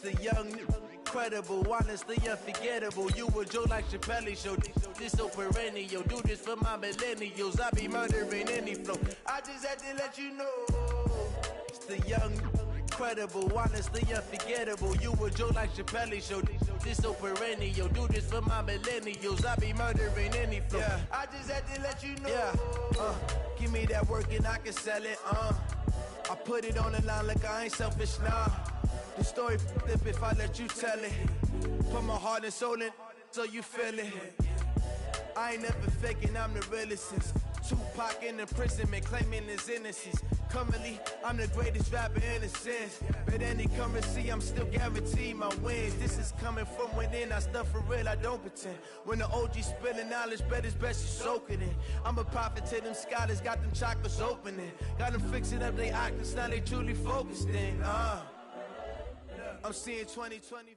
The young, incredible, honestly unforgettable. You a Joe like Chappelle show. This so perennial. Do this for my millennials. I be murdering any flow. I just had to let you know. It's the young, incredible, honestly unforgettable. You a Joe like Chappelle show. This so perennial. Do this for my millennials. I be murdering any flow. Yeah. I just had to let you know. Yeah. Give me that work and I can sell it. I put it on the line like I ain't selfish now. The story flip if I let you tell it. Put my heart and soul in so you feel it. I ain't never faking, I'm the realest since Tupac in imprisonment, claiming his innocence. Currently, I'm the greatest rapper in a sense. But any currency, I'm still guaranteed my wins. This is coming from within, I stuff for real, I don't pretend. When the OG spilling knowledge, bet it's best you soak it in. I'm a prophet to them scholars, got them chakras opening. Got them fixing up their octaves, now they truly focused in. I'm seeing 2020.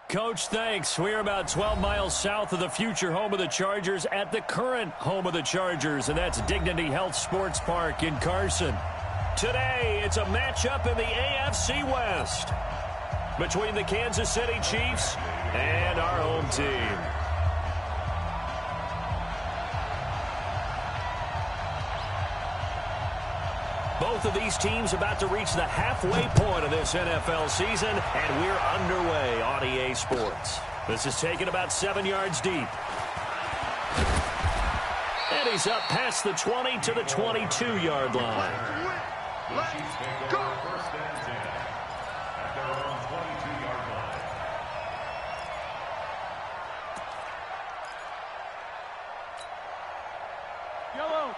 Coach, thanks. We're about 12 miles south of the future home of the Chargers at the current home of the Chargers, and that's Dignity Health Sports Park in Carson. Today, it's a matchup in the AFC West between the Kansas City Chiefs and our home team. Both of these teams about to reach the halfway point of this NFL season, and we're underway on EA Sports. This is taken about 7 yards deep. And he's up past the 20 to the 22-yard line. Let's go! First and 10 at their own 22-yard line. Yellow.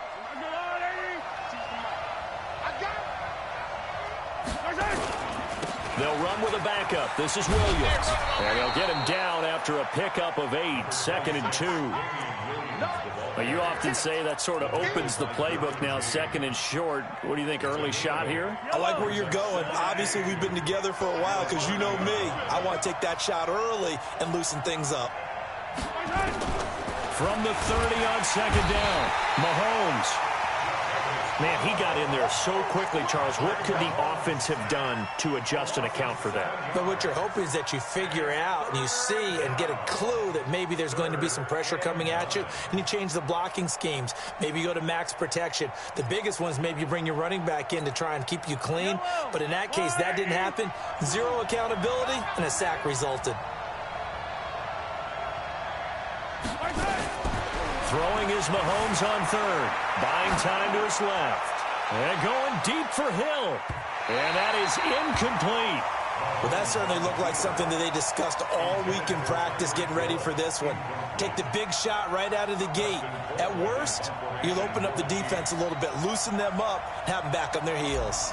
They'll run with a backup. This is Williams. And he'll get him down after a pickup of 8, 2nd and 2. Well, you often say that sort of opens the playbook now, 2nd and short. What do you think, early shot here? I like where you're going. Obviously, we've been together for a while because you know me. I want to take that shot early and loosen things up. From the 30 on 2nd down, Mahomes. Man, he got in there so quickly, Charles. What could the offense have done to adjust and account for that? But what you're hoping is that you figure out and you see and get a clue that maybe there's going to be some pressure coming at you, and you change the blocking schemes. Maybe you go to max protection. The biggest one is maybe you bring your running back in to try and keep you clean. But in that case, that didn't happen. Zero accountability, and a sack resulted. Throwing is Mahomes on 3rd. Buying time to his left. And going deep for Hill. And that is incomplete. Well, that certainly looked like something that they discussed all week in practice getting ready for this one. Take the big shot right out of the gate. At worst, you'll open up the defense a little bit, loosen them up, have them back on their heels.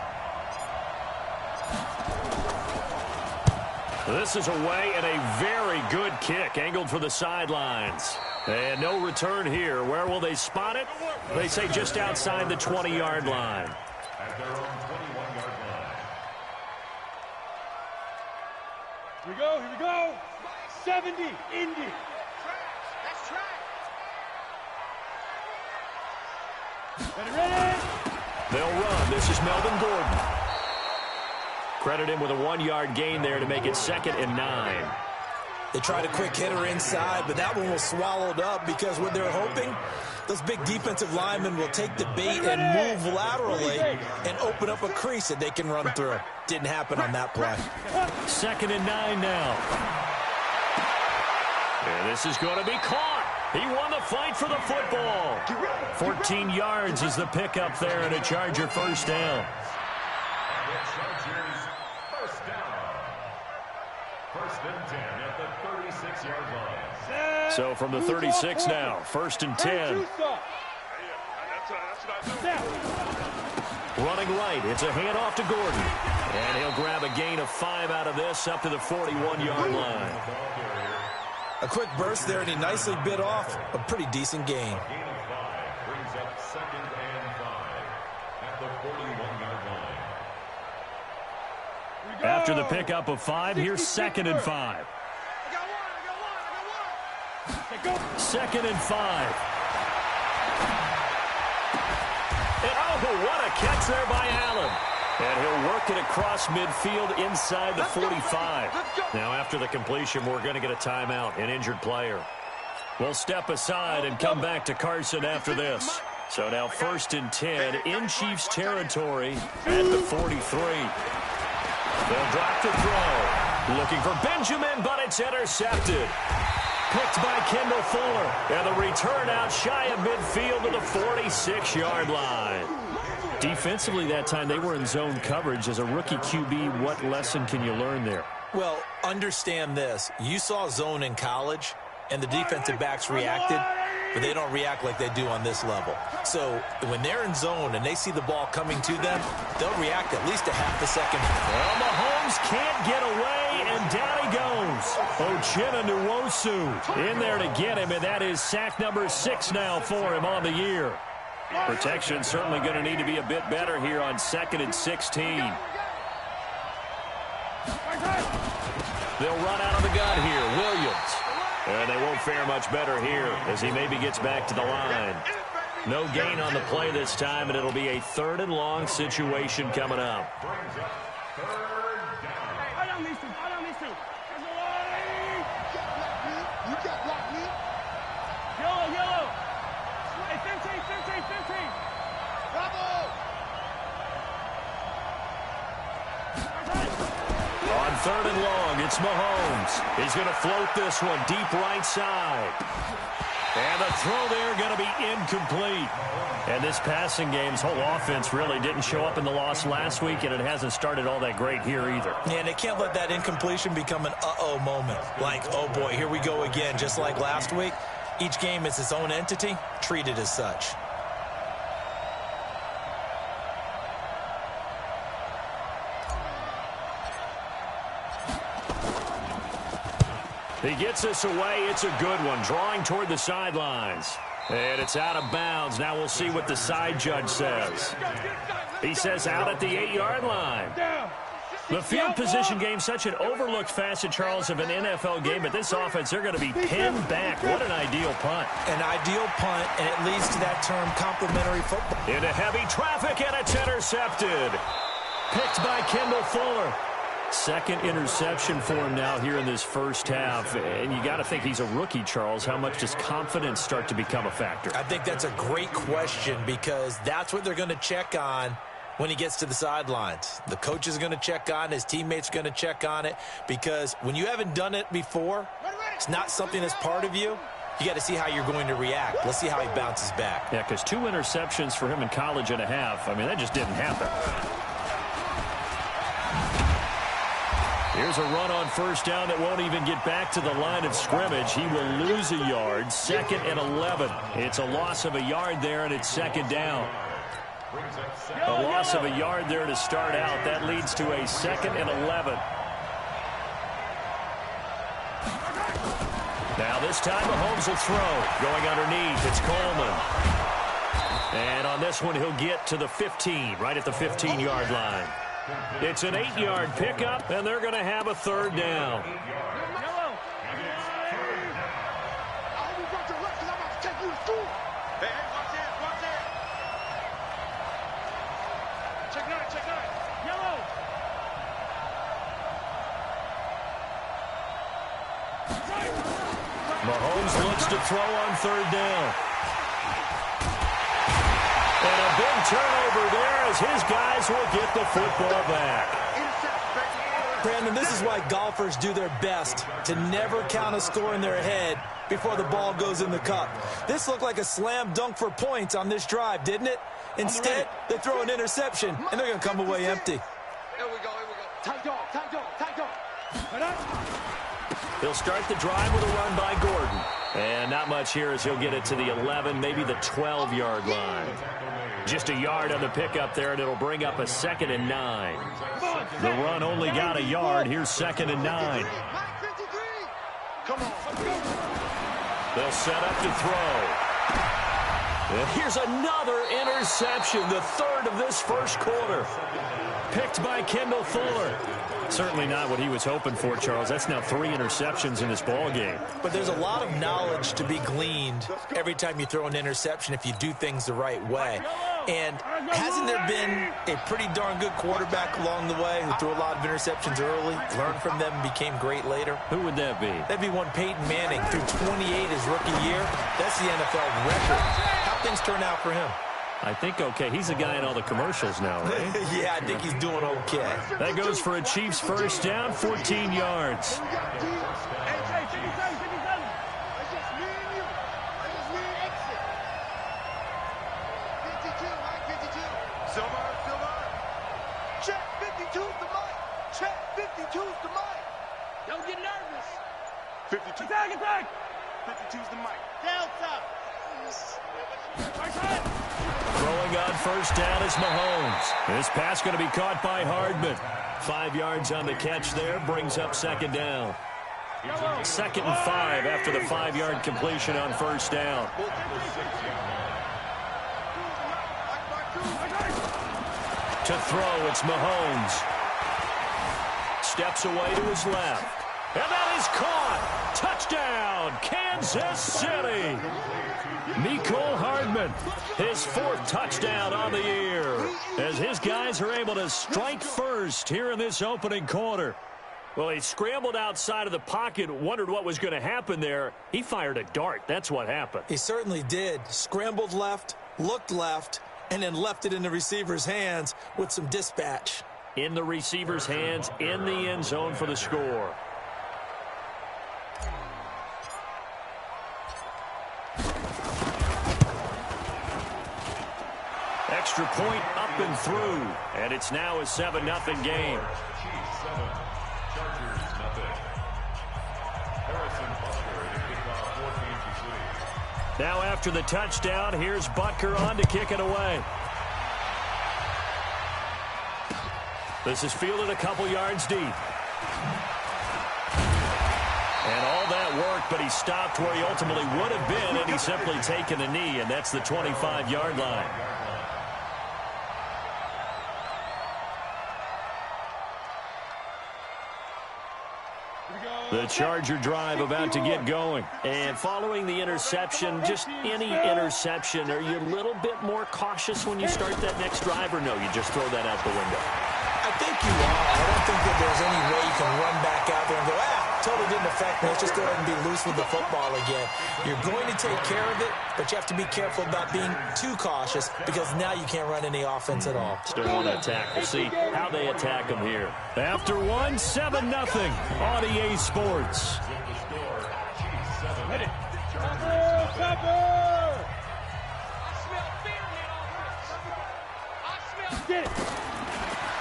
This is away and a very good kick, angled for the sidelines. And no return here. Where will they spot it? They say just outside the 20-yard line. At their own 21-yard line. Here we go. 70, Indy. That's track. Ready? They'll run. This is Melvin Gordon. Credit him with a 1-yard gain there to make it 2nd and 9. They tried a quick hitter inside, but that one was swallowed up because what they're hoping, those big defensive linemen will take the bait and move laterally and open up a crease that they can run through. Didn't happen on that play. 2nd and 9 now. And this is going to be caught. He won the fight for the football. 14 yards is the pickup there and a Charger first down. First and 10 at the 36-yard line. So from the 36 now, 1st and 10. Running right, it's a handoff to Gordon. And he'll grab a gain of 5 out of this up to the 41-yard line. A quick burst there, and he nicely bit off a pretty decent gain. Gain of 5 brings up 2nd and 5 at the 41-yard line. After the pickup of 5, here's 2nd and 5. 2nd and 5. And oh, what a catch there by Allen. And he'll work it across midfield inside the 45. Now, after the completion, we're going to get a timeout, an injured player. We'll step aside and come back to Carson after this. So now 1st and 10 in Chiefs territory at the 43. They'll drop the throw. Looking for Benjamin, but it's intercepted. Picked by Kendall Fuller. And the return out shy of midfield to the 46-yard line. Defensively that time, they were in zone coverage. As a rookie QB, what lesson can you learn there? Well, understand this. You saw zone in college, and the defensive backs reacted, but they don't react like they do on this level. So when they're in zone and they see the ball coming to them, they'll react at least a half a second. Well, Mahomes can't get away, and down he goes. Uchenna Nwosu in there to get him, and that is sack number 6 now for him on the year. Protection certainly going to need to be a bit better here on 2nd and 16. They'll run out of the gun here. Williams. And they won't fare much better here as he maybe gets back to the line. No gain on the play this time, and it'll be a 3rd and long situation coming up. On 3rd and long, it's Mahomes. He's going to float this one deep right side. And the throw there going to be incomplete. And this passing game's whole offense really didn't show up in the loss last week, and it hasn't started all that great here either. Yeah, and they can't let that incompletion become an uh-oh moment. Like, oh boy, here we go again, just like last week. Each game is its own entity, treated as such. He gets this away. It's a good one. Drawing toward the sidelines. And it's out of bounds. Now we'll see what the side judge says. He says out at the 8-yard line. The field position game, such an overlooked facet, Charles, of an NFL game. But this offense, they're going to be pinned back. What an ideal punt. An ideal punt, and it leads to that term complimentary football. Into heavy traffic, and it's intercepted. Picked by Kendall Fuller. 2nd interception for him now here in this first half. And you got to think he's a rookie, Charles. How much does confidence start to become a factor? I think that's a great question because that's what they're going to check on when he gets to the sidelines. The coach is going to check on, his teammates are going to check on it, because when you haven't done it before, it's not something that's part of you. You got to see how you're going to react. Let's see how he bounces back. Yeah, because 2 interceptions for him in college and a half. I mean, that just didn't happen. Here's a run on 1st down that won't even get back to the line of scrimmage. He will lose a yard. 2nd and 11. It's a loss of a yard there, and it's 2nd down. A loss of a yard there to start out. That leads to a 2nd and 11. Now this time Mahomes will throw. Going underneath, it's Coleman. And on this one, he'll get to the 15, right at the 15-yard line. It's an 8-yard pickup, and they're going to have a 3rd down. Mahomes looks to throw on 3rd down. And a big turnover there as his guys will get the football back. Brandon, this is why golfers do their best to never count a score in their head before the ball goes in the cup. This looked like a slam dunk for points on this drive, didn't it? Instead, they throw an interception, and they're going to come away empty. Here we go, here we go. Tight dog, tight dog, tight dog. He'll start the drive with a run by Gordon. And not much here as he'll get it to the 11, maybe the 12-yard line. Just a yard on the pickup there, and it'll bring up a 2nd and 9. The run only got a yard. Here's 2nd and 9. They'll set up to throw. And here's another interception, the 3rd of this first quarter. Picked by Kendall Fuller. Certainly not what he was hoping for, Charles. That's now 3 interceptions in this ball game. But there's a lot of knowledge to be gleaned every time you throw an interception if you do things the right way. And hasn't there been a pretty darn good quarterback along the way who threw a lot of interceptions early, learned from them, and became great later? Who would that be? That'd be one Peyton Manning. Threw 28 his rookie year. That's the NFL record. How things turn out for him? I think okay. He's a guy in all the commercials now, right? Yeah, I think he's doing okay. That goes for a Chiefs first down, 14 yards. Check 52's the mic. Check 52's the mic. Don't get nervous. 52. Attack! 52's the mic. Delta. Throwing on first down is Mahomes. This pass going to be caught by Hardman. 5 yards on the catch there, brings up second down. 2nd and 5 after the 5-yard completion on first down. To throw, it's Mahomes. Steps away to his left. And that is caught. Touchdown, Kansas City. Mecole Hardman, his 4th touchdown on the year, as his guys are able to strike first here in this opening quarter. Well, he scrambled outside of the pocket, wondered what was going to happen there. He fired a dart. That's what happened. He certainly did. Scrambled left, looked left, and then left it in the receiver's hands with some dispatch. In the receiver's hands, in the end zone for the score. Extra point up and through, and it's now a 7-0 game. Chiefs 7, Chargers nothing. Harrison Butker to kick off for Kansas City. Now after the touchdown, here's Butker on to kick it away. This is fielded a couple yards deep. And all that worked, but he stopped where he ultimately would have been, and he's simply taken a knee, and that's the 25-yard line. The Charger drive about to get going. And following the interception, just any interception, are you a little bit more cautious when you start that next drive, or no, you just throw that out the window? I think you are. I don't think that there's any way you can run back out there and go, totally didn't affect me. Let's just go ahead and be loose with the football again. You're going to take care of it, but you have to be careful about being too cautious because now you can't run any offense at all. Still want to attack. We'll see how they attack them here. After 7-0 on EA Sports.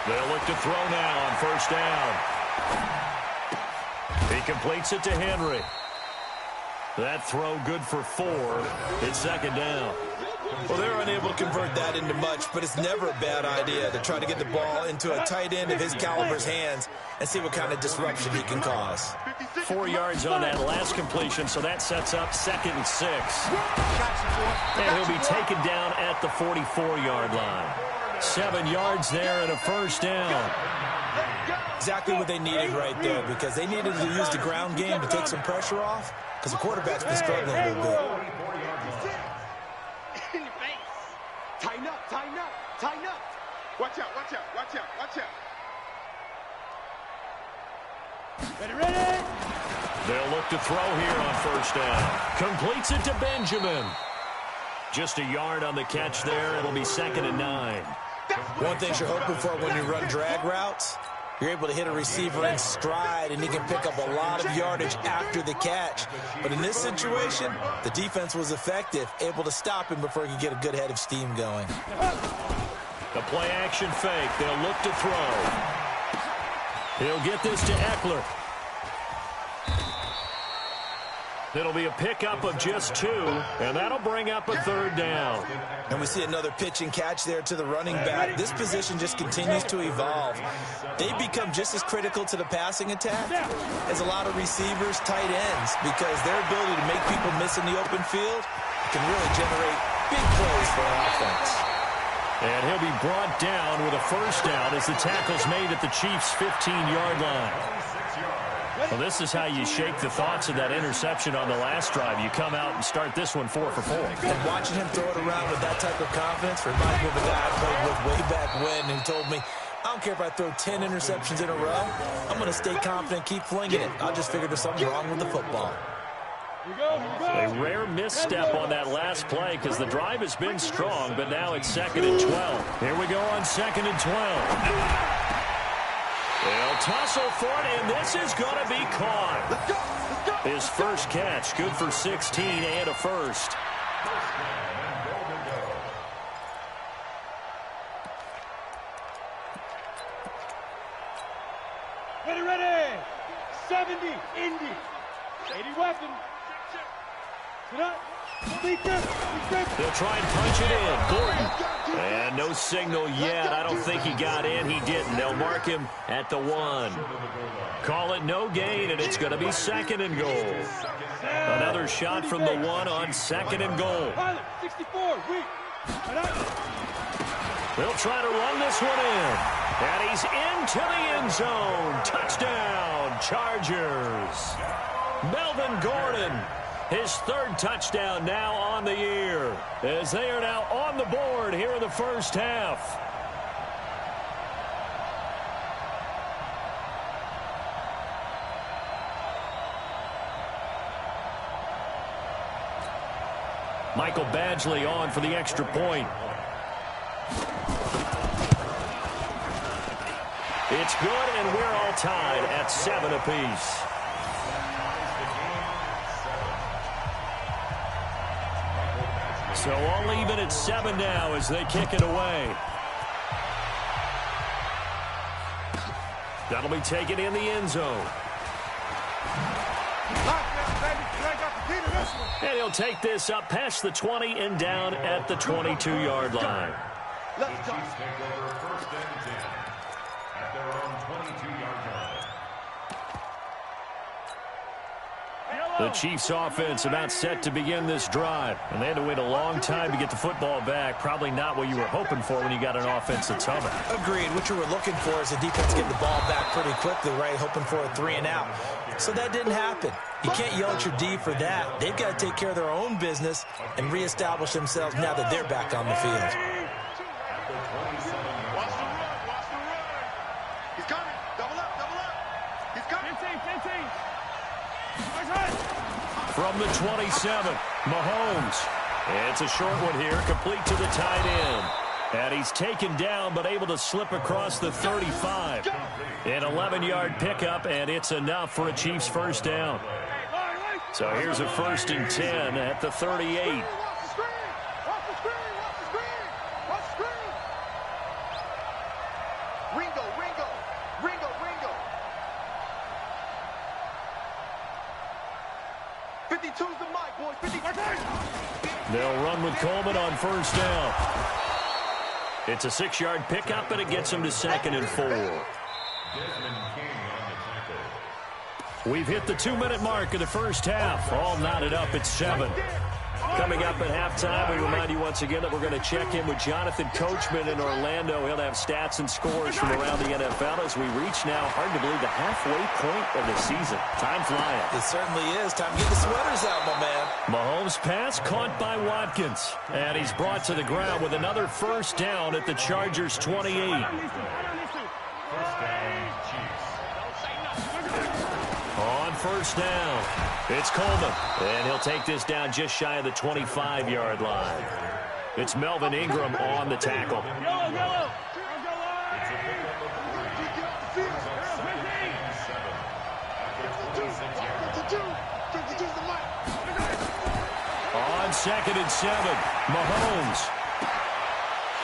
They'll look to throw now on first down. He completes it to Henry. That throw good for 4. It's second down. Well, they're unable to convert that into much, but it's never a bad idea to try to get the ball into a tight end of his caliber's hands and see what kind of disruption he can cause. 4 yards on that last completion, so that sets up 2nd and 6. And he'll be taken down at the 44-yard line. 7 yards there and a first down. Exactly what they needed right there, because they needed to use the ground game to take some pressure off, because the quarterback's been struggling a little bit. In your face. Tighten up, tighten up, tighten up. Watch out, watch out, watch out, watch out. Ready? They'll look to throw here on first down. Completes it to Benjamin. Just a yard on the catch there. It'll be 2nd and 9. One thing you're hoping for when you run drag routes, you're able to hit a receiver in stride, and he can pick up a lot of yardage after the catch. But in this situation, the defense was effective, able to stop him before he could get a good head of steam going. The play-action fake. They'll look to throw. He'll get this to Eckler. It'll be a pickup of just 2, and that'll bring up a 3rd down. And we see another pitch and catch there to the running back. This position just continues to evolve. They become just as critical to the passing attack as a lot of receivers, tight ends, because their ability to make people miss in the open field can really generate big plays for an offense. And he'll be brought down with a first down as the tackle's made at the Chiefs' 15-yard line. Well, this is how you shake the thoughts of that interception on the last drive. You come out and start this one 4 for 4. And watching him throw it around with that type of confidence reminds me of a guy I played with way back when who told me, I don't care if I throw 10 interceptions in a row. I'm going to stay confident, keep flinging it. I'll just figure there's something wrong with the football. A rare misstep on that last play because the drive has been strong, but now it's 2nd and 12. Here we go on 2nd and 12. They'll tussle for it, and this is going to be caught. His first catch, good for 16 and a first. Ready. 70, Indy. 80 weapon. They'll try and punch it in. Gordon. And no signal yet. I don't think he got in. He didn't. They'll mark him at the 1. Call it no gain, and it's going to be 2nd and goal. Another shot from the 1 on 2nd and goal. 64, They'll try to run this one in. And he's into the end zone. Touchdown, Chargers. Melvin Gordon. His 3rd touchdown now on the year, as they are now on the board here in the first half. Michael Badgley on for the extra point. It's good, and we're all tied at 7 apiece. So all even at 7 now as they kick it away. That'll be taken in the end zone. And he'll take this up past the 20 and down at the 22-yard line. The Chiefs take over 1st and 10 at their own 22-yard line. The Chiefs offense about set to begin this drive. And they had to wait a long time to get the football back. Probably not what you were hoping for when you got an offense that's humming. Agreed. What you were looking for is the defense getting the ball back pretty quickly, right? Hoping for a 3 and out. So that didn't happen. You can't yell at your D for that. They've got to take care of their own business and reestablish themselves now that they're back on the field. Watch the run. He's coming. Double up. He's coming. 15. From the 27, Mahomes. It's a short one here, complete to the tight end. And he's taken down, but able to slip across the 35. An 11-yard pickup, and it's enough for a Chiefs first down. So here's a 1st and 10 at the 38. Ringo. 52's the mic, boys. 50. They'll run with Coleman on first down. It's a 6-yard pickup, and it gets him to 2nd and 4. We've hit the 2-minute mark of the first half. All knotted up at 7. Coming up at halftime, we remind you once again that we're going to check in with Jonathan Coachman in Orlando. He'll have stats and scores from around the NFL as we reach now, hard to believe, the halfway point of the season. Time flying. It certainly is. Time to get the sweaters out, my man. Mahomes' pass caught by Watkins. And he's brought to the ground with another first down at the Chargers' 28. On first down, it's Coleman, and he'll take this down just shy of the 25-yard line. It's Melvin Ingram on the tackle. On 2nd and 7, Mahomes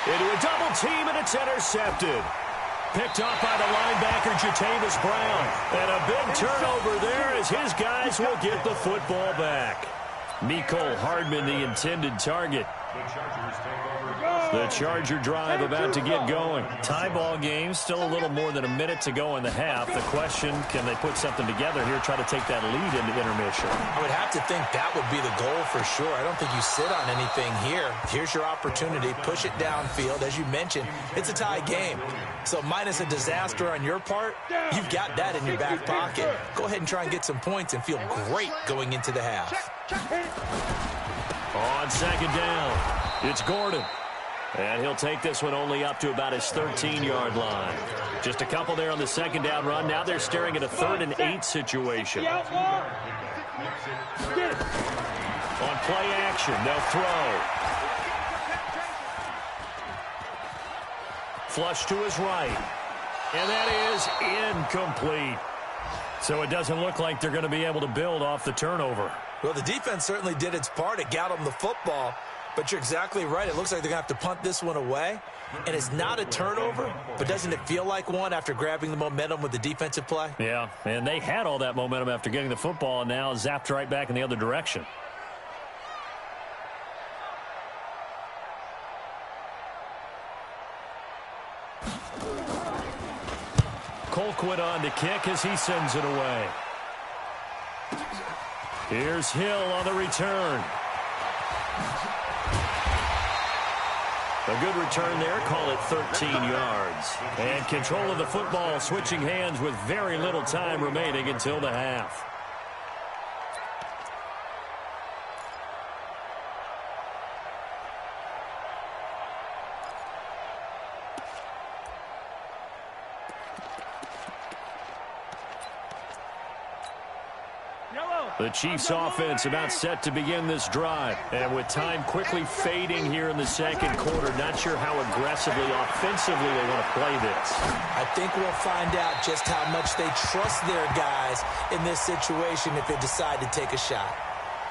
into a double team, and it's intercepted. Picked up by the linebacker, Jatavis Brown. And a big turnover there as his guys will get the football back. Mecole Hardman, the intended target. The Charger drive about to get going. Tie ball game, still a little more than a minute to go in the half. The question, can they put something together here, try to take that lead into intermission? I would have to think that would be the goal for sure. I don't think you sit on anything here. Here's your opportunity. Push it downfield. As you mentioned, it's a tie game. So minus a disaster on your part, you've got that in your back pocket. Go ahead and try and get some points and feel great going into the half. On second down, it's Gordon. And he'll take this one only up to about his 13-yard line. Just a couple there on the second down run. Now they're staring at a 3rd and 8 situation. On play action, they'll throw. Flush to his right. And that is incomplete. So it doesn't look like they're going to be able to build off the turnover. Well, the defense certainly did its part. It got them the football. But you're exactly right. It looks like they're going to have to punt this one away. And it's not a turnover, but doesn't it feel like one after grabbing the momentum with the defensive play? Yeah, and they had all that momentum after getting the football and now zapped right back in the other direction. Colquitt on to kick as he sends it away. Here's Hill on the return. A good return there, call it 13 yards. And control of the football, switching hands with very little time remaining until the half. The Chiefs offense about set to begin this drive. And with time quickly fading here in the second quarter, not sure how aggressively, offensively they want to play this. I think we'll find out just how much they trust their guys in this situation if they decide to take a shot.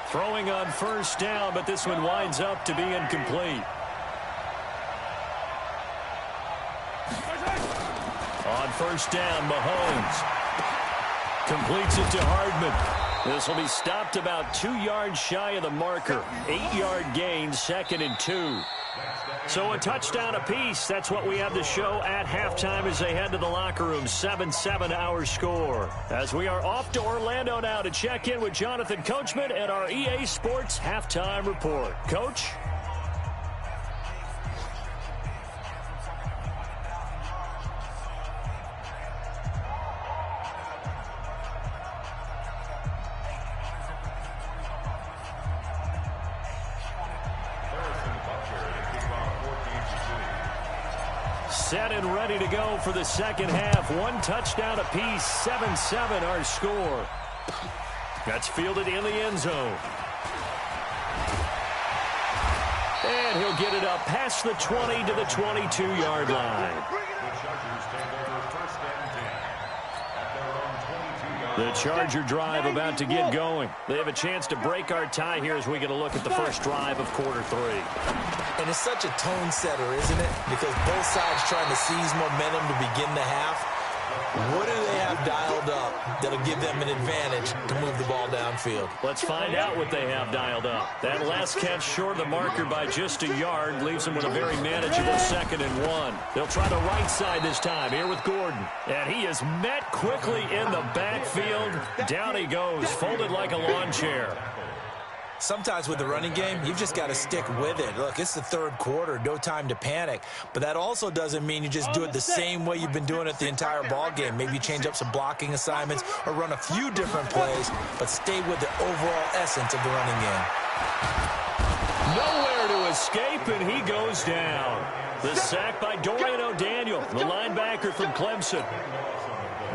Throwing on first down, but this one winds up to be incomplete. On first down, Mahomes completes it to Hardman. This will be stopped about 2 yards shy of the marker. 8-yard gain, 2nd and 2. So a touchdown apiece. That's what we have to show at halftime as they head to the locker room. 7-7 our score. As we are off to Orlando now to check in with Jonathan Coachman and our EA Sports Halftime Report. Coach? Set and ready to go for the second half. 1 touchdown apiece, 7-7 our score. That's fielded in the end zone. And he'll get it up past the 20 to the 22-yard line. The Charger drive about to get going. They have a chance to break our tie here as we get a look at the first drive of quarter 3. And it's such a tone setter, isn't it? Because both sides trying to seize momentum to begin the half. What do they have dialed up that'll give them an advantage to move the ball downfield? Let's find out what they have dialed up. That last catch short of the marker by just a yard leaves them with a very manageable 2nd and 1. They'll try the right side this time here with Gordon. And he is met quickly in the backfield. Down he goes, folded like a lawn chair. Sometimes with the running game, you've just got to stick with it. Look, it's the 3rd quarter, no time to panic. But that also doesn't mean you just do it the same way you've been doing it the entire ball game. Maybe change up some blocking assignments or run a few different plays, but stay with the overall essence of the running game. Nowhere to escape, and he goes down. The sack by Dorian O'Daniel, the linebacker from Clemson.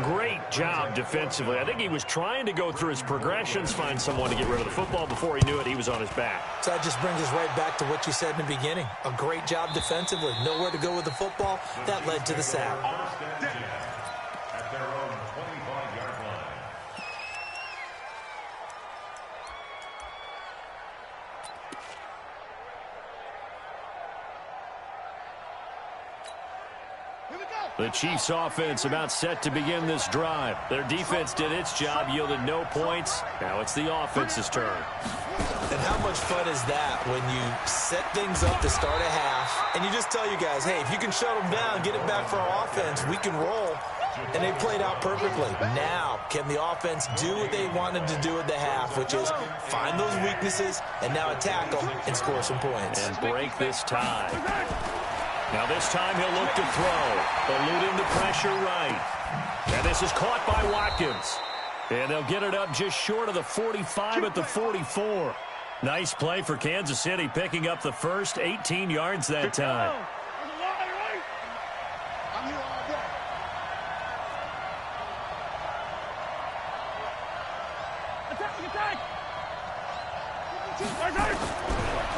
Great job defensively. I think he was trying to go through his progressions, find someone to get rid of the football. Before he knew it, he was on his back. So that just brings us right back to what you said in the beginning. A great job defensively. Nowhere to go with the football. That led to the sack. At their own 25-yard line. The Chiefs offense about set to begin this drive. Their defense did its job, yielded no points. Now it's the offense's turn. And And how much fun is that when you set things up to start a half, and you just tell you guys, hey, if you can shut them down, get it back for our offense, we can roll. And they played out perfectly. Now, can the offense do what they wanted to do at the half, which is find those weaknesses and now attack them and score some points. And break this tie. Now this time he'll look to throw, eluding the pressure right. And this is caught by Watkins. And they'll get it up just short of the 45 at the 44. Nice play for Kansas City, picking up the first 18 yards that time.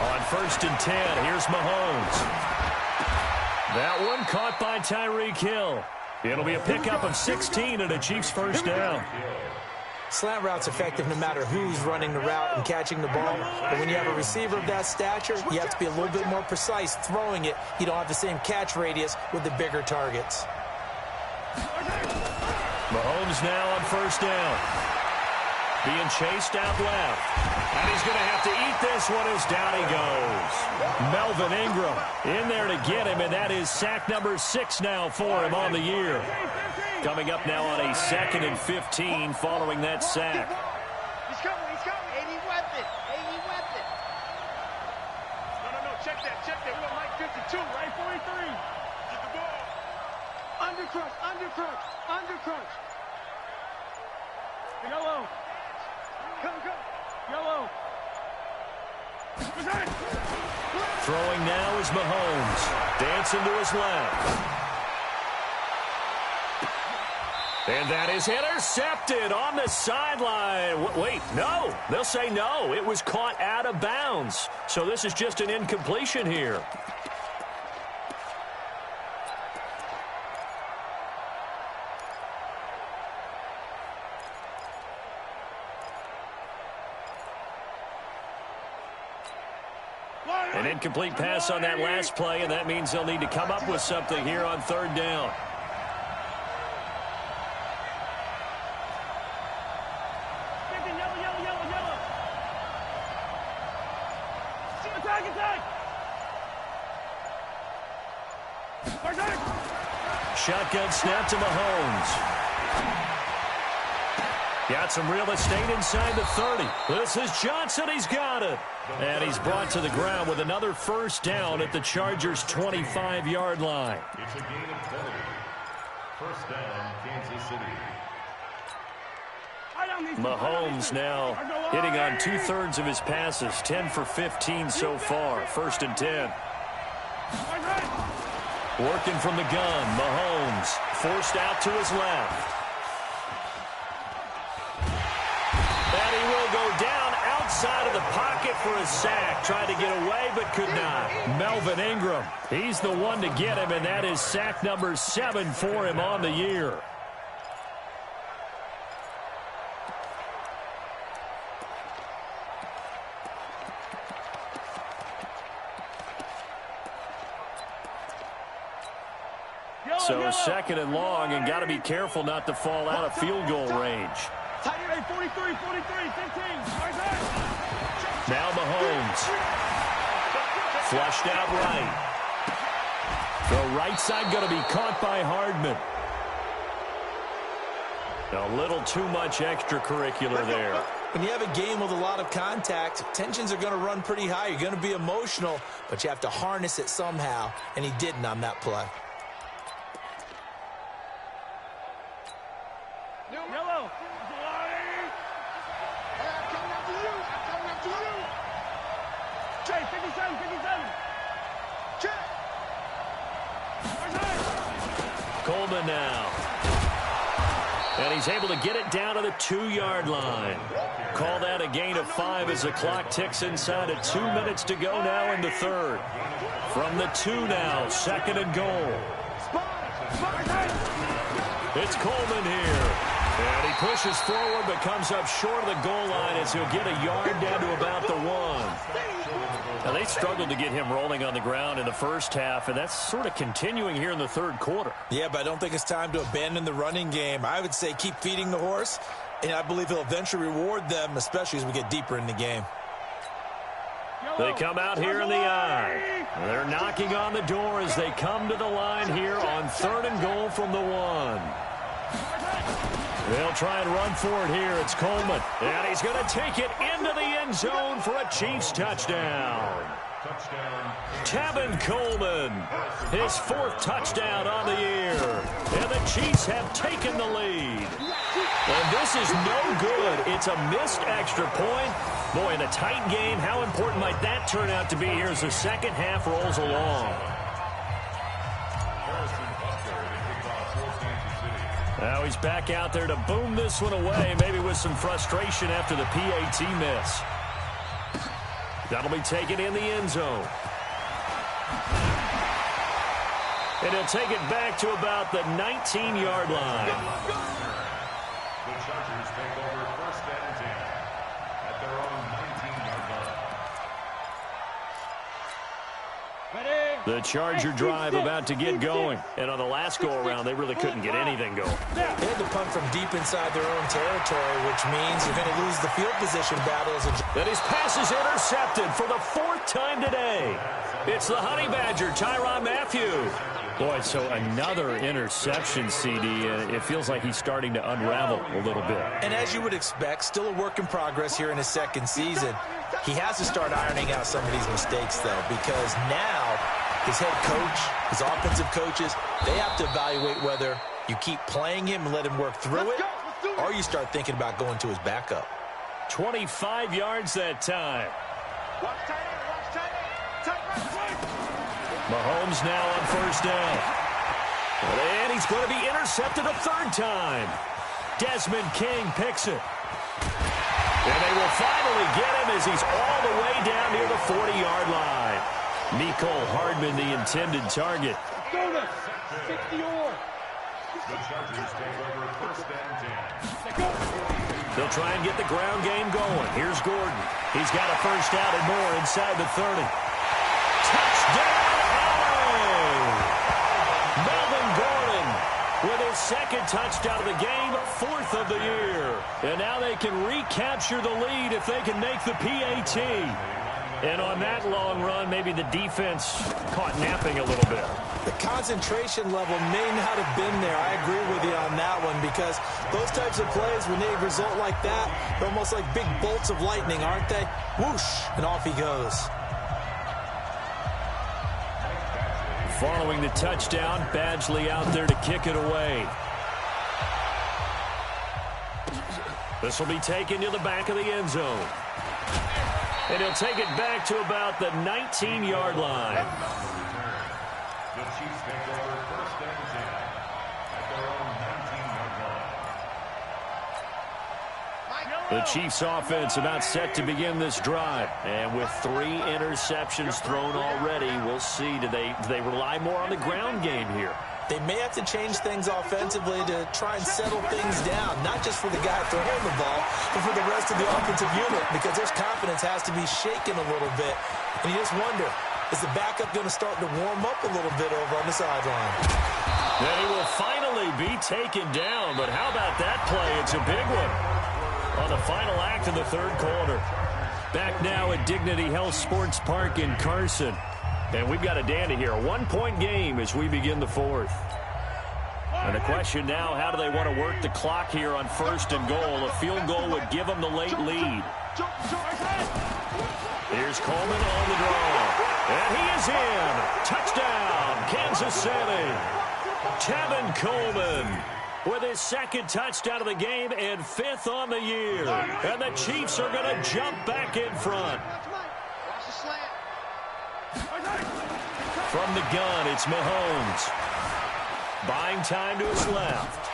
On 1st and 10, here's Mahomes. That one caught by Tyreek Hill. It'll be a pickup of 16 and a Chiefs first down. Slant route's effective no matter who's running the route and catching the ball. But when you have a receiver of that stature, you have to be a little bit more precise throwing it. You don't have the same catch radius with the bigger targets. Mahomes now on 1st down. Being chased out left. And he's going to have to eat this one as down he goes. Melvin Ingram in there to get him, and that is sack number 6 now for him on the year. Coming up now on a 2nd and 15 following that sack. He's coming, he's coming. 80 weapon, 80 weapon. No, check that. We're on Mike 52, right? 43. Get the ball. Undercrunch. Yellow. Come. Yellow. Throwing now is Mahomes. Dancing to his left. And that is intercepted on the sideline. Wait, no. They'll say no. It was caught out of bounds. So this is just an incompletion here. An incomplete pass on that last play, and that means they'll need to come up with something here on 3rd down. Shotgun snap to Mahomes. Got some real estate inside the 30. This is Johnson. He's got it. And he's brought to the ground with another first down at the Chargers' 25-yard line. It's a gain of 20. First down, Kansas City. Mahomes now hitting on 2/3 of his passes. 10 for 15 so far. 1st and 10. Working from the gun. Mahomes forced out to his left. And he will go down outside of the pocket for a sack. Tried to get away but could not. Melvin Ingram, he's the one to get him, and that is sack number 7 for him on the year. So 2nd and long, and got to be careful not to fall out of field goal range. 43, 15. Now Mahomes. Flushed out right. The right side going to be caught by Hardman. A little too much extracurricular there. When you have a game with a lot of contact, tensions are going to run pretty high. You're going to be emotional, but you have to harness it somehow, and he didn't on that play. Yellow. Trey, 57. Coleman now. And he's able to get it down to the 2-yard line. Call that a gain of 5 as the clock ticks inside of 2 minutes to go now in the 3rd. From the 2 now, 2nd and goal. It's Coleman here. And he pushes forward but comes up short of the goal line as he'll get a yard down to about the 1. Now, they struggled to get him rolling on the ground in the first half, and that's sort of continuing here in the 3rd quarter. Yeah, but I don't think it's time to abandon the running game. I would say keep feeding the horse, and I believe he'll eventually reward them, especially as we get deeper in the game. They come out here in the I. They're knocking on the door as they come to the line here on 3rd and goal from the 1. They'll try and run for it here. It's Coleman. And he's going to take it into the end zone for a Chiefs touchdown. Tevin Coleman, his 4th touchdown on the year. And the Chiefs have taken the lead. And this is no good. It's a missed extra point. Boy, in a tight game, how important might that turn out to be here as the second half rolls along? Now he's back out there to boom this one away, maybe with some frustration after the PAT miss. That'll be taken in the end zone. And he'll take it back to about the 19-yard line. The Chargers take over 1st and 10 at their own 19-yard line. The Charger drive about to get going. And on the last go-around, they really couldn't get anything going. They had to punt from deep inside their own territory, which means you're going to lose the field position battle. And his pass is intercepted for the 4th time today. It's the Honey Badger, Tyrann Mathieu. Boy, so another interception, CD. It feels like he's starting to unravel a little bit. And as you would expect, still a work in progress here in his 2nd season. He has to start ironing out some of these mistakes, though, because now his head coach, his offensive coaches, they have to evaluate whether you keep playing him and let him work through it, or you start thinking about going to his backup. 25 yards that time. Mahomes now on 1st down. And he's going to be intercepted a 3rd time. Desmond King picks it. And they will finally get him as he's all the way down near the 40-yard line. Mecole Hardman, the intended target. The Chargers take over 1st and 10. They'll try and get the ground game going. Here's Gordon. He's got a 1st down and more inside the 30. Touchdown! Melvin Gordon with his 2nd touchdown of the game, 4th of the year. And now they can recapture the lead if they can make the PAT. And on that long run, maybe the defense caught napping a little bit. The concentration level may not have been there. I agree with you on that one, because those types of plays, when they result like that, they're almost like big bolts of lightning, aren't they? Whoosh, and off he goes. Following the touchdown, Badgley out there to kick it away. This will be taken to the back of the end zone. And he'll take it back to about the 19-yard line. The Chiefs take over 1st and 10 at their own 19-yard line. The Chiefs offense about set to begin this drive. And with 3 interceptions thrown already, we'll see. Do they rely more on the ground game here? They may have to change things offensively to try and settle things down, not just for the guy throwing the ball, but for the rest of the offensive unit, because their confidence has to be shaken a little bit. And you just wonder, is the backup going to start to warm up a little bit over on the sideline? And he will finally be taken down, but how about that play? It's a big one on the final act of the 3rd quarter. Back now at Dignity Health Sports Park in Carson. And we've got a dandy here. A 1-point game as we begin the 4th. And the question now, how do they want to work the clock here on 1st and goal? A field goal would give them the late lead. Here's Coleman on the draw. And he is in. Touchdown, Kansas City. Tevin Coleman with his 2nd touchdown of the game and 5th on the year. And the Chiefs are going to jump back in front. From the gun, it's Mahomes. Buying time to his left.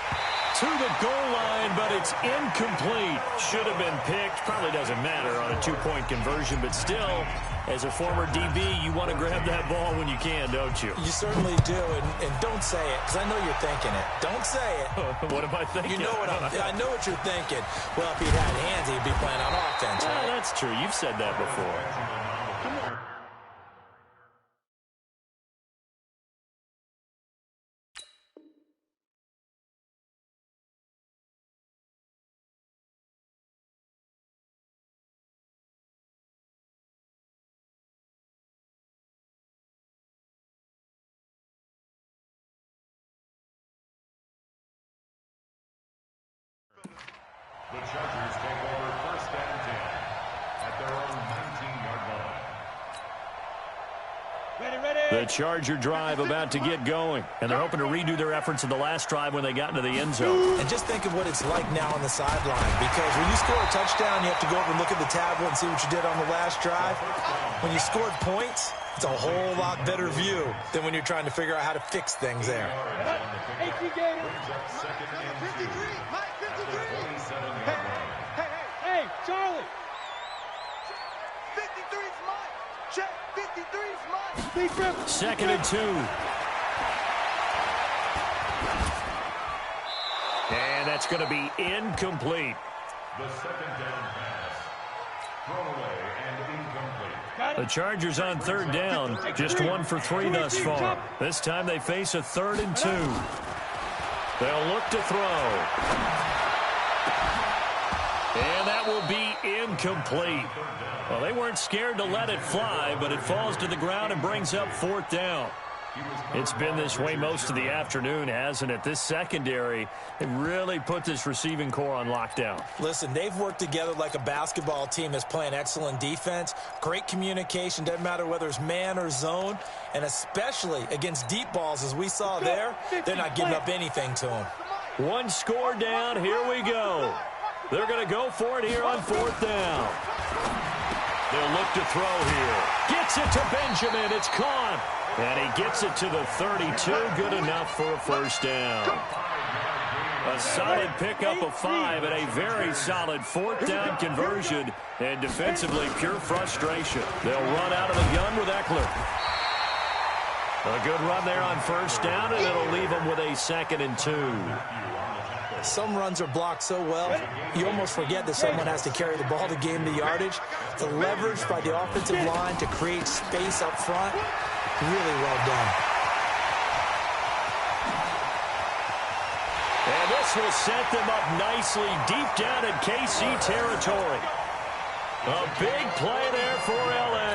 To the goal line, but it's incomplete. Should have been picked. Probably doesn't matter on a 2-point conversion, but still, as a former DB, you want to grab that ball when you can, don't you? You certainly do, and don't say it, because I know you're thinking it. Don't say it. What am I thinking? You know what I know what you're thinking. Well, if he'd had hands, he'd be playing on offense, right? Well, that's true. You've said that before. The Chargers take over 1st and 10 at their own 19-yard line. The Charger drive about to get going, and they're hoping to redo their efforts in the last drive when they got into the end zone. And just think of what it's like now on the sideline, because when you score a touchdown, you have to go over and look at the tablet and see what you did on the last drive. When you scored points, it's a whole lot better view than when you're trying to figure out how to fix things there. Hey, Charlie. 53's mine. Check. 53's mine. 2nd and 2. And that's going to be incomplete. The second down pass. Thrown away and incomplete. The Chargers on 3rd down. Just 1 for 3 thus far. This time they face a 3rd and 2. They'll look to throw. And that will be incomplete. Well, they weren't scared to let it fly, but it falls to the ground and brings up 4th down. It's been this way most of the afternoon, hasn't it? This secondary, it really put this receiving core on lockdown. Listen, they've worked together like a basketball team that's playing excellent defense, great communication, doesn't matter whether it's man or zone, and especially against deep balls, as we saw there, they're not giving up anything to them. 1 score down, here we go. They're going to go for it here on 4th down. They'll look to throw here. Gets it to Benjamin. It's caught. And he gets it to the 32. Good enough for a 1st down. A solid pickup of 5 and a very solid 4th down conversion. And defensively, pure frustration. They'll run out of the gun with Eckler. A good run there on 1st down, and it'll leave them with a 2nd and 2. Some runs are blocked so well, you almost forget that someone has to carry the ball to gain the yardage. The leverage by the offensive line to create space up front, really well done. And this will set them up nicely deep down in KC territory. A big play there for L.A.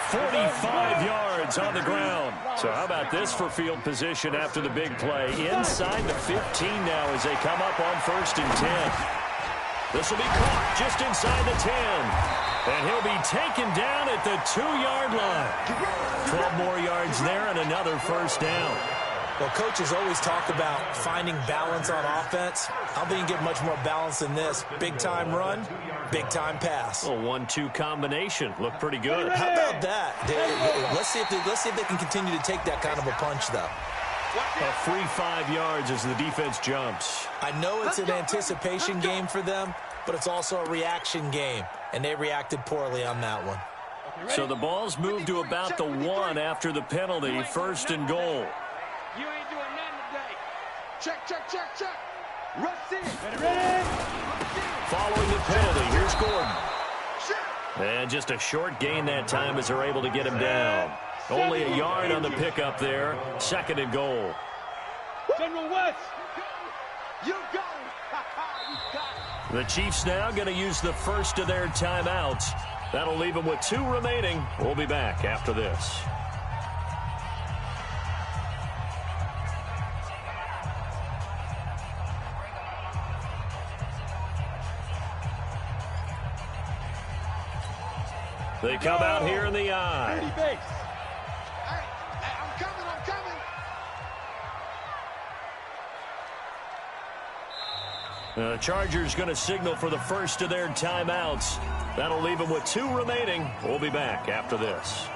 45 yards on the ground. So how about this for field position after the big play? Inside the 15 now as they come up on 1st and 10. This will be caught just inside the 10. And he'll be taken down at the 2-yard line. 12 more yards there and another 1st down. Well, coaches always talk about finding balance on offense. I don't think you can get much more balance than this. Big-time run, big-time pass. A 1-2 combination. Looked pretty good. How about that? Let's see if they can continue to take that kind of a punch, though. A free 5 yards as the defense jumps. I know it's an anticipation game for them, but it's also a reaction game, and they reacted poorly on that one. So the ball's moved to about the 1 after the penalty, 1st and goal. You ain't doing nothing today. Check. Rush in. Ready? Following the penalty, here's Gordon. And just a short gain that time as they're able to get him down. Only a yard on the pickup there. 2nd and goal. General West. You got him. You got him. The Chiefs now going to use the first of their timeouts. That'll leave them with 2 remaining. We'll be back after this. They come out here in the eye. I'm coming. The Chargers going to signal for the first of their timeouts. That'll leave them with 2 remaining. We'll be back after this.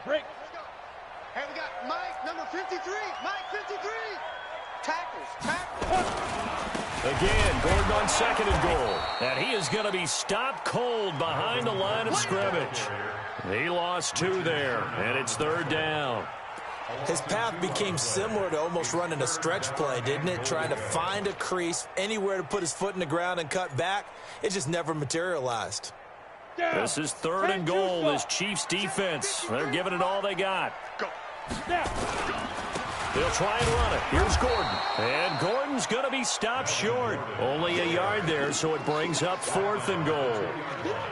Break. Hey, we got Mike, number 53. Mike, 53. Tackles. Again, Gordon on 2nd and goal. And he is going to be stopped cold behind the line of scrimmage. He lost 2 there, and it's 3rd down. His path became similar to almost running a stretch play, didn't it? Trying to find a crease, anywhere to put his foot in the ground and cut back. It just never materialized. This is 3rd and goal. This Chiefs defense, they're giving it all they got. Go. Snap. They'll try and run it. Here's Gordon. And Gordon's going to be stopped short. Only a yard there, so it brings up 4th and goal.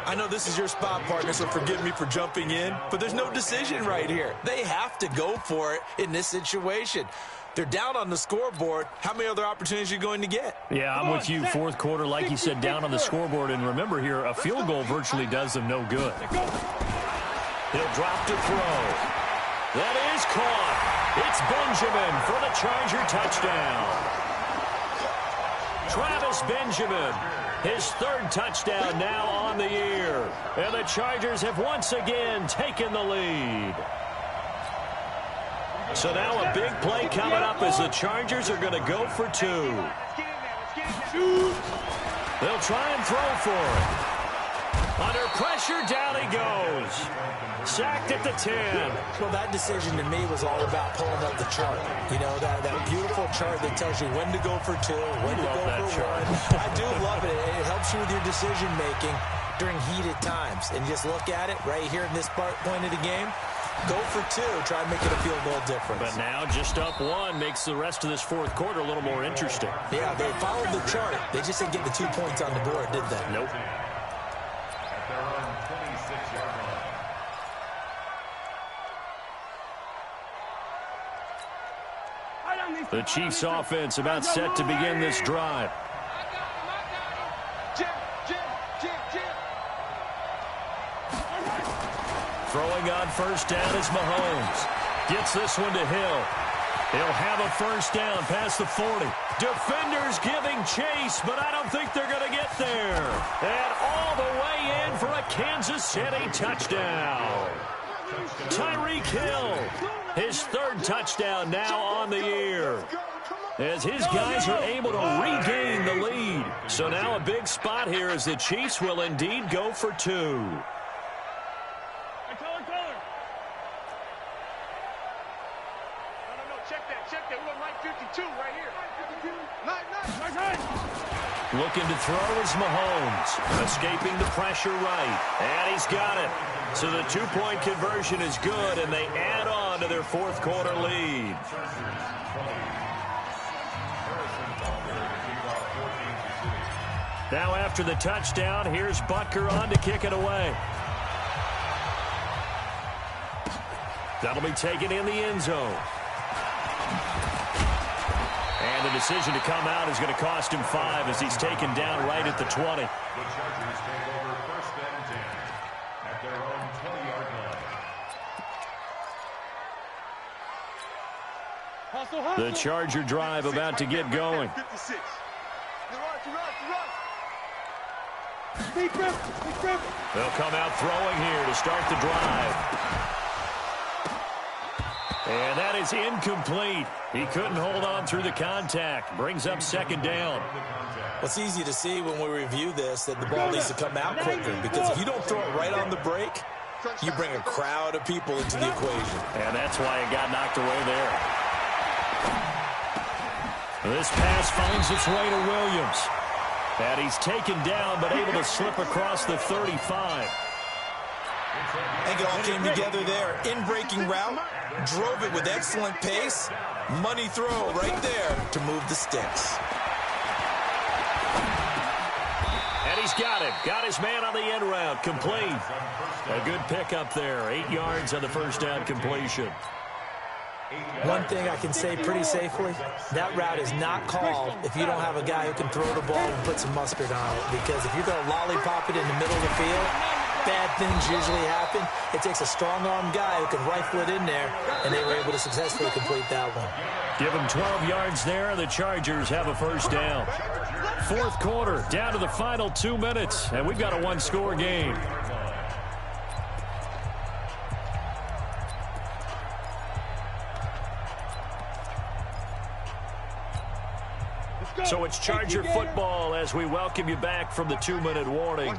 I know this is your spot, partner, so forgive me for jumping in, but there's no decision right here. They have to go for it in this situation. They're down on the scoreboard. How many other opportunities are you going to get? Yeah, I'm with you. 4th quarter, like you said, down on the scoreboard. And remember here, a field goal virtually does them no good. He'll drop to throw. That is caught. It's Benjamin for the Charger touchdown. Travis Benjamin, his 3rd touchdown now on the year. And the Chargers have once again taken the lead. So now a big play coming up as the Chargers are going to go for 2. They'll try and throw for it. Under pressure, down he goes. Sacked at the 10. Well, that decision to me was all about pulling up the chart. You know, that beautiful chart that tells you when to go for 2, when to go for 1. I do love it. It helps you with your decision-making during heated times. And just look at it right here in this point of the game. Go for 2. Try and make it a field goal difference. But now just up 1 makes the rest of this 4th quarter a little more interesting. Yeah, they followed the chart. They just didn't get the 2 points on the board, did they? Nope. At their own 26-yard line. The Chiefs offense about set to begin this drive. Throwing on 1st down is Mahomes. Gets this one to Hill. He'll have a 1st down past the 40. Defenders giving chase, but I don't think they're going to get there. And all the way in for a Kansas City touchdown. Tyreek Hill, his 3rd touchdown now on the year, as his guys are able to regain the lead. So now a big spot here as the Chiefs will indeed go for 2. Looking to throw is Mahomes. Escaping the pressure right. And he's got it. So the 2-point conversion is good, and they add on to their 4th quarter lead. Now after the touchdown, here's Butker on to kick it away. That'll be taken in the end zone. And the decision to come out is going to cost him 5 as he's taken down right at the 20. The Chargers take over 1st and 10 at their own 20-yard line. The Charger drive about to get going. They'll come out throwing here to start the drive. And that is incomplete. He couldn't hold on through the contact. Brings up 2nd down. Well, it's easy to see when we review this that the ball needs to come out quicker, because if you don't throw it right on the break, you bring a crowd of people into the equation. And that's why it got knocked away there. This pass finds its way to Williams. And he's taken down but able to slip across the 35. I think it all came together there. In-breaking route, drove it with excellent pace. Money throw right there to move the sticks. And he's got it. Got his man on the end route. Complete. A good pickup there. 8 yards on the 1st down completion. One thing I can say pretty safely, that route is not called if you don't have a guy who can throw the ball and put some mustard on it. Because if you're going to lollipop it in the middle of the field, bad things usually happen. It takes a strong-armed guy who can rifle it in there, and they were able to successfully complete that one. Give them 12 yards there. The Chargers have a 1st down. 4th quarter, down to the final 2 minutes, and we've got a 1-score game. So it's Charger football as we welcome you back from the 2-minute warning.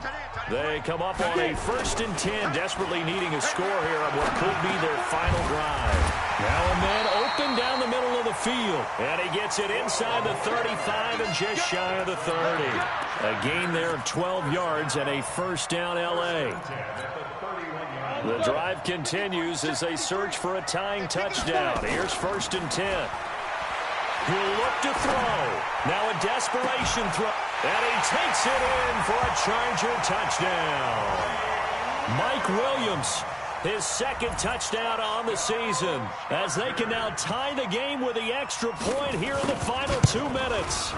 They come up on a 1st and 10, desperately needing a score here on what could be their final drive. Now and then open down the middle of the field. And he gets it inside the 35 and just shy of the 30. A gain there of 12 yards and a 1st down L.A. The drive continues as they search for a tying touchdown. Here's 1st and 10. He'll look to throw. Now a desperation throw. And he takes it in for a Charger touchdown. Mike Williams, his 2nd touchdown on the season, as they can now tie the game with the extra point here in the final 2 minutes.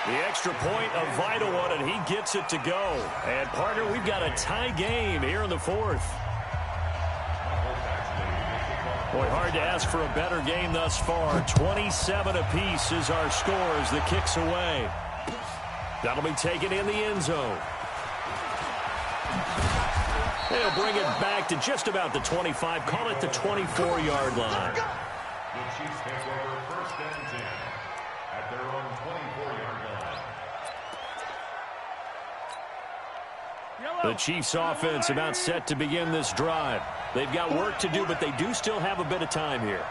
The extra point, a vital one, and he gets it to go. And, partner, we've got a tie game here in the 4th. Boy, hard to ask for a better game thus far. 27 apiece is our score as the kick's away. That'll be taken in the end zone. They'll bring it back to just about the 25. Call it the 24-yard line. The Chiefs take over 1st and 10 at their own 24-yard line. The Chiefs offense about set to begin this drive. They've got work to do, but they do still have a bit of time here.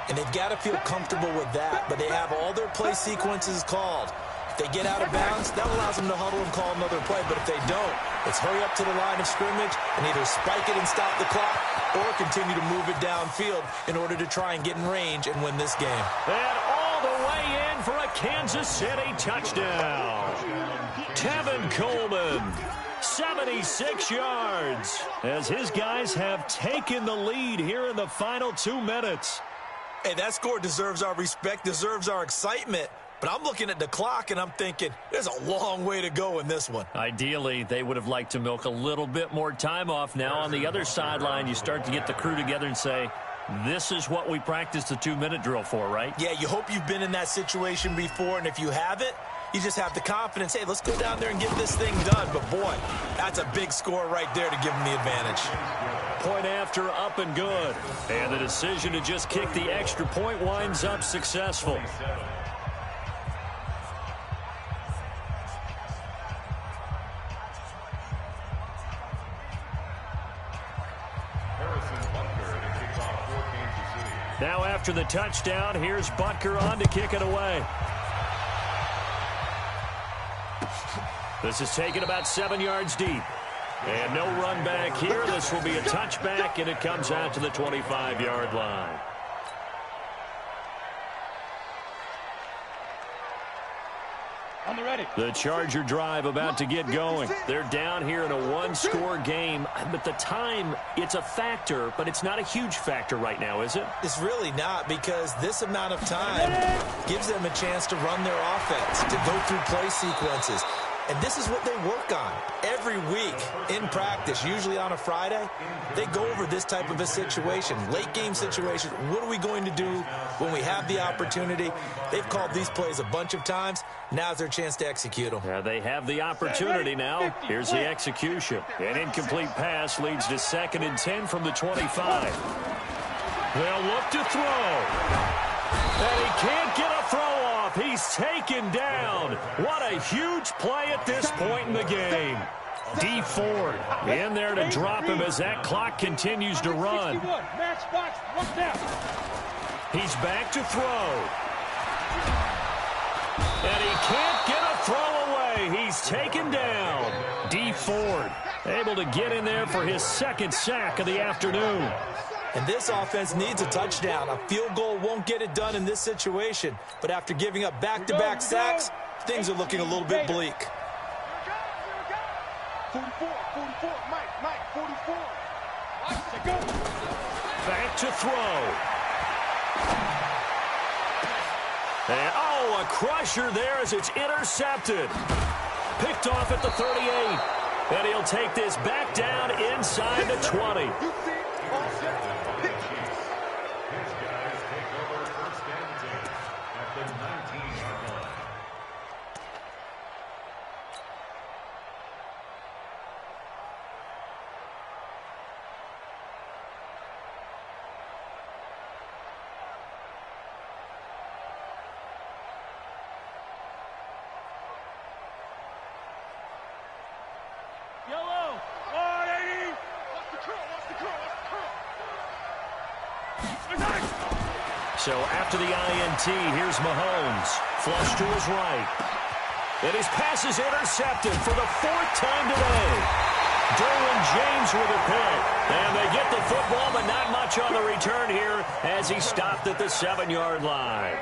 And they've got to feel comfortable with that, but they have all their play sequences called. If they get out of bounds, that allows them to huddle and call another play. But if they don't, it's hurry up to the line of scrimmage and either spike it and stop the clock or continue to move it downfield in order to try and get in range and win this game. And all the way in for a Kansas City touchdown. Tevin Coleman, 76 yards, as his guys have taken the lead here in the final 2 minutes. Hey, that score deserves our respect, deserves our excitement. But I'm looking at the clock, and I'm thinking, there's a long way to go in this one. Ideally, they would have liked to milk a little bit more time off. Now, on the other sideline, you start to get the crew together and say, this is what we practiced the 2-minute drill for, right? Yeah, you hope you've been in that situation before, and if you haven't, you just have the confidence, hey, let's go down there and get this thing done. But, boy, that's a big score right there to give them the advantage. Point after, up and good. And the decision to just kick the extra point winds up successful. Now after the touchdown, here's Butker on to kick it away. This is taken about 7 yards deep. And no run back here. This will be a touchback, and it comes out to the 25-yard line. On the ready. The Charger drive about to get going. They're down here in a one-score game, but the time, it's a factor, but it's not a huge factor right now, is it? It's really not, because this amount of time gives them a chance to run their offense, to go through play sequences. And this is what they work on every week in practice, usually on a Friday. They go over this type of a situation, late game situation. What are we going to do when we have the opportunity? They've called these plays a bunch of times. Now's their chance to execute them. Yeah, they have the opportunity now. Here's the execution. An incomplete pass leads to 2nd and 10 from the 25. They'll look to throw. And he can't get a throw off. He's taken down. What a huge play at this point in the game. D. Ford in there to drop him as that clock continues to run. He's back to throw. And he can't get a throw away. He's taken down. D. Ford able to get in there for his 2nd sack of the afternoon. And this offense needs a touchdown. A field goal won't get it done in this situation. But after giving up back-to-back sacks, things are looking a little bit bleak. 44, Mike, 44. Back to throw. And, oh, a crusher there as it's intercepted. Picked off at the 38. And he'll take this back down inside the 20. Yellow, 180. What's the curl? So after the INT, here's Mahomes. Flush to his right. And his pass is intercepted for the 4th time today. James with a pick. And they get the football, but not much on the return here as he stopped at the 7-yard line.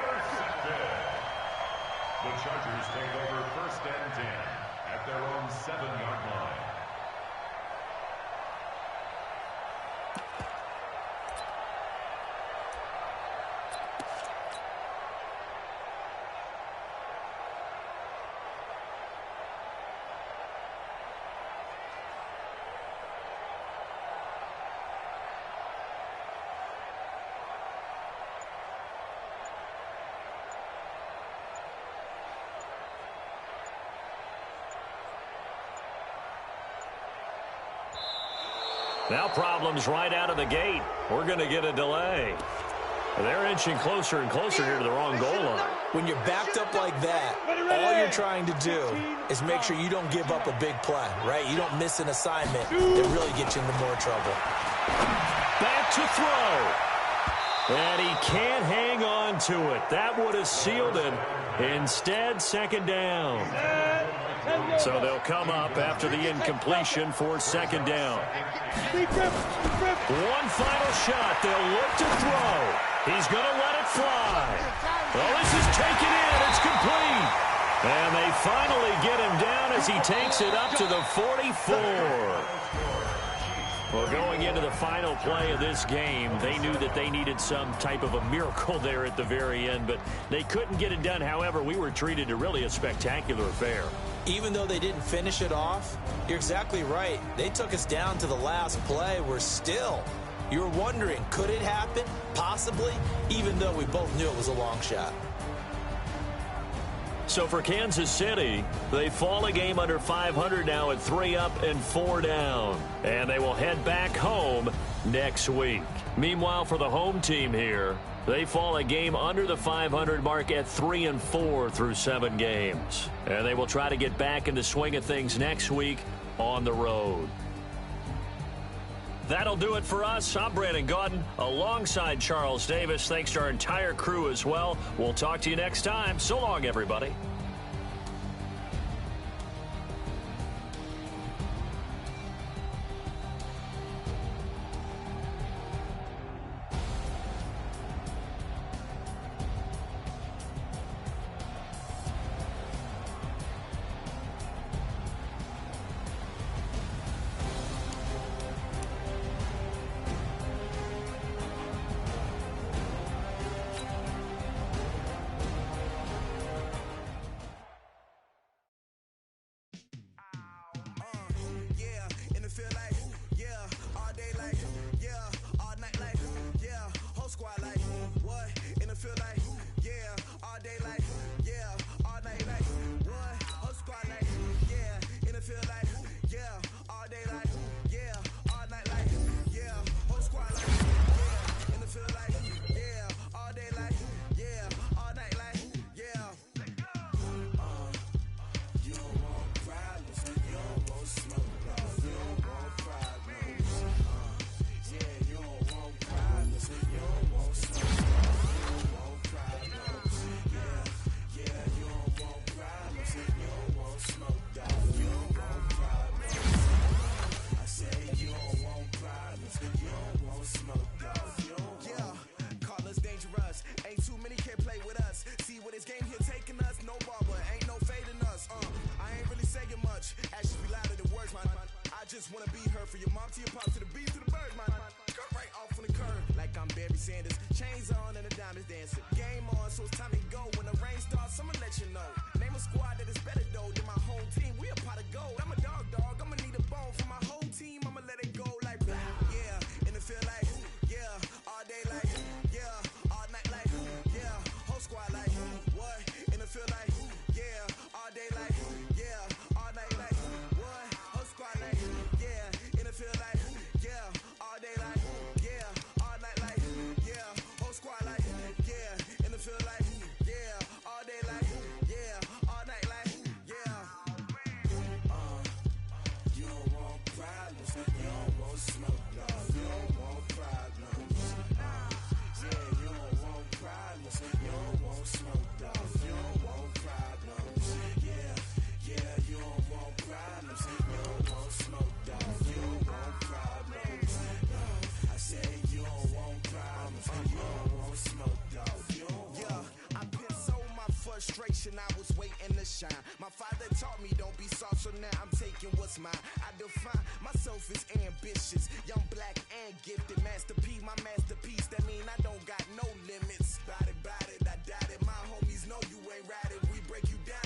The Chargers take over 1st and 10 at their own 7-yard line. Now problems right out of the gate. We're going to get a delay. They're inching closer and closer here to the wrong goal line. When you're backed up like that, all you're trying to do is make sure you don't give up a big play, right? You don't miss an assignment that really gets you into more trouble. Back to throw. And he can't hang on to it. That would have sealed it. Instead, 2nd down. So they'll come up after the incompletion for 2nd down. One final shot. They'll look to throw. He's going to let it fly. Well, this is taken in. It's complete. And they finally get him down as he takes it up to the 44. Well, going into the final play of this game, they knew that they needed some type of a miracle there at the very end, but they couldn't get it done. However, we were treated to really a spectacular affair. Even though they didn't finish it off, you're exactly right. They took us down to the last play. You're wondering, could it happen? Possibly, even though we both knew it was a long shot. So for Kansas City, they fall a game under 500 now at 3 up and 4 down. And they will head back home next week. Meanwhile, for the home team here, they fall a game under the 500 mark at 3 and 4 through 7 games. And they will try to get back in the swing of things next week on the road. That'll do it for us. I'm Brandon Gaudin alongside Charles Davis. Thanks to our entire crew as well. We'll talk to you next time. So long, everybody. to shine. My father taught me don't be soft, so now I'm taking what's mine. I define myself as ambitious, young, black, and gifted. Master P, my masterpiece, that mean I don't got no limits. Bout it, I doubt it. My homies know you ain't ratted. We break you down